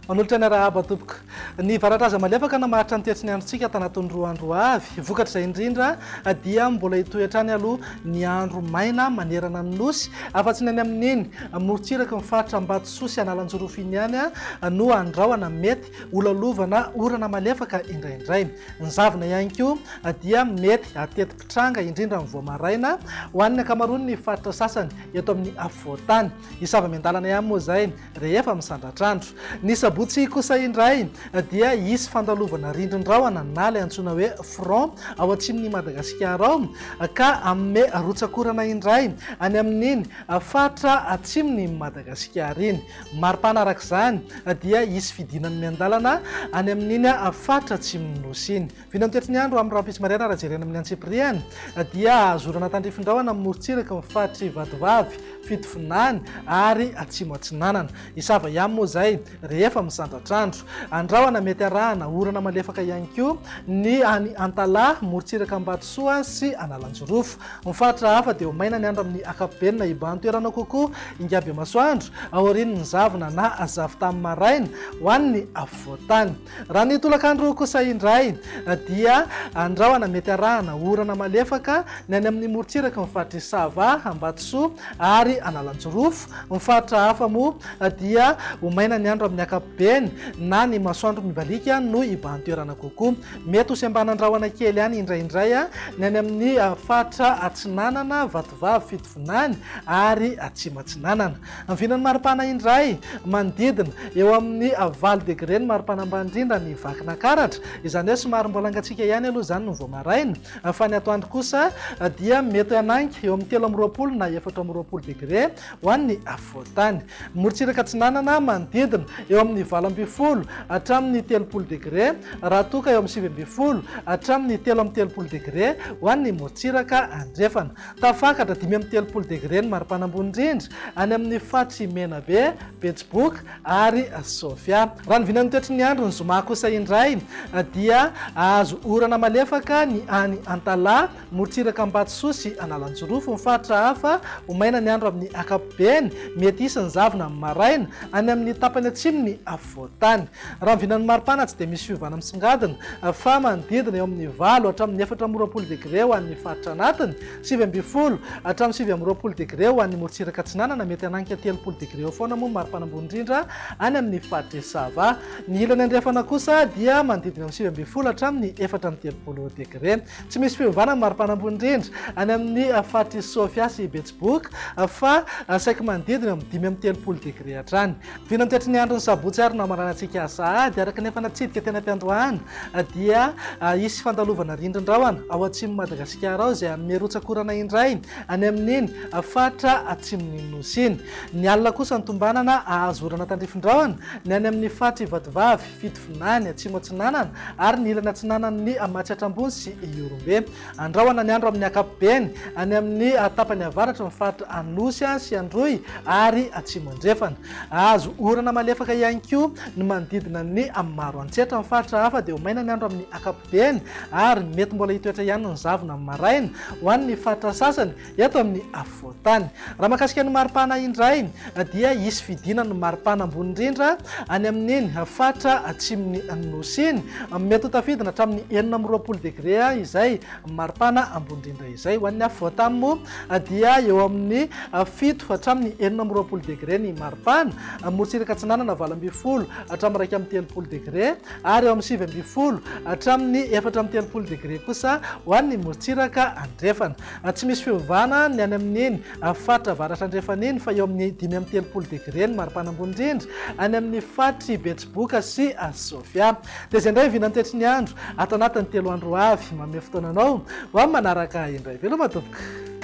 Manolotra ny arahaba tompoko. Ny varataza malefaka namaritra ny toetriny androntsika tanatin'ny 2 andro avy. Vokatra izay indrindra dia mbola hitoetrany aloha ny andro maina manerana ny nosy. Afa-tsy ny any amin'iny morontsiraka mifaritra Ambatsoa sy Analanjorofo iny ihany no andrahoana mety olalovana orana malefaka indraindray. Ny zavona ihany koa dia mety ateti-pitranga indrindra amin'ny voamaraina ho an'ny ankamaroany ny faritra sasany eto amin'ny afovoantany. Isava-miandalana ihany moa izay rehefa misandratr'andro. Ny sabotsy kosa indray dia isy fandalovana rindrin-drahona na ilay antsoina hoe front ao atsimon'i Madagasikara ao ka amme rotsakorana indray any amin'iny faritra atsimony Madagasikara iny. Maripana arak'izany dia isy fidinany miandalana any amin'iny faritra atsimony nosy iny. Vina mitoetra ny andro amin'ny rahampitsy maraina raha jerena amin'ny antsipriany dia azorana tandrifin-drahona morontsiraka mifaritry vatovavy fitofinany ary atsimo atsinanana. Isava ihany moa izay rehefa misandratr'andro. Andrahoana mety arahana orana malefaka ihany koa ny any Antalahy, morontsiraka Ambatsoa sy Analanjorofo. Mifaritra hafa dia ho maina ny andro amin'ny akapobeany na iban'ny toerana kokoa ingaby masoandro aorian'ny zavona na zavy tamin'ny maraina ho an'ny afovoantany. Raha ny tolakandro kosa indray dia andrahoana mety arahana orana malefaka ny any amin'ny morontsiraka mifaritra Sava, Ambatsoa ary Analanjorofo. Mifaritra hafa moa dia ho maina ny andro amin'ny akapobeany na ny masoandro mibalika no iban'ny toerana kokoa. Mety ho sembanandrahoana kely ihany indraindray ny any amin'ny faritra atsinanana, vatovavy fitovinany ary atsimo atsinanana. Ny vinan'ny maripana indray manodidina eo amin'ny 20 degré ny maripana ambany indrindra ny vakin'Akaratra. Izany hoe somary mbola angatsika ihany aloha izany no voamaraina. Fa ny atoandro kosa dia mety hanangy eo amin'ny 13 na 14 degré ho an'ny afovoantany. Morontsiraka atsinanana manodidina eo amin'ny 20 hatramin'ny 30 degré, raha toka eo amin'ny 20 hatramin'ny 13 degré ho an'ny morontsiraka andrefana. Tafakatra 30 degré ny maripana ambony indrindra any amin'ny faritry Menabe, Betsiboka ary Sofia. Raha ny vinan'ny toetry ny andro ny zoma kosa indray dia azo orana malefaka ny any Antalahy, morontsiraka Ambatsoa sy Analanjorofo. Mifaritra hafa ho maina ny andro amin'ny akapobeany, mety isany zavona amin'ny maraina any amin'ny tapany atsimony afovoantany. Raha ny vinan'ny maripana tsy dia misy fiovana misongadina fa manodidina eo amin'ny 20 hatramin'ny 14 degré ho an'ny faritra anatiny, 20 hatramin'ny 20 degré ho an'ny morontsiraka atsinanana, mety hananka 30 degré eo foana moa maripana ambony indrindra any amin'ny faritra Sava. Ny ilany andrefana kosa dia manodidina amin'ny 20 hatramin'ny 430 degré. Tsy misy fiovana maripana ambony indrindra any amin'ny faritra Sofia sy Betsiboka fa saika manodidina amin'ny 30 degré hatrany. Vina mitoetra ny andro ny sabotsy ary namarana antsika asady araka nefa natsidika tena am-piandohana dia isy fandalovana rindrin-drahona ao atsimon'i Madagasikara ao izay amme rotsakorana indray any amin'iny faritra atsimony nosy iny. Ny alina kosa ny tombanana azorana tandrifin-drahona ny any amin'ny faritra vatovavy fitofinany atsimo atsinanana ary ny ilany atsinanany ny Matsiatrambony sy Iorombe. Andrahoana ny andro amin'ny akapobeany any amin'ny tapany avaratra mifaritra Anosy sy Androy ary atsimo andrefana. Azo orana malefaka ihany koa ny manodidina ny maro antsetra mifaritra hafa dia ho maina ny andro amin'ny akapobeany ary mety mbola hitoetra ihany ny zavona amin'ny maraina ho an'ny faritra sasany eto amin'ny afovoantany. Raha mahakasika ny maripana indray dia isy fidinany maripana ambony indrindra any amin'iny faritra atsimony nosy iny, mety ho tafidina hatramin'ny 20 degré izay maripana ambony indrindra izay. Ho an'ny afovoantany moa dia eo amin'ny 7 hatramin'ny 20 degré ny maripana, morontsiraka atsinanana 20 hatramin'ny 30 degré ary eo amin'ny 20 hatramin'ny 430 degré kosa ho an'ny morontsiraka andrefana. Tsy misy fiovana ny any amin'iny faritra avaratra andrefana iny fa eo amin'ny 30 degré ny maripana ambony indrindra any amin'ny faritry Betsiboka sy Sofia. Dia izay indray vina mitoetra ny andro ato anatin'ny 3 andro avy manome fotoananao ho amin'ny manaraka indray. Veloma tompoko.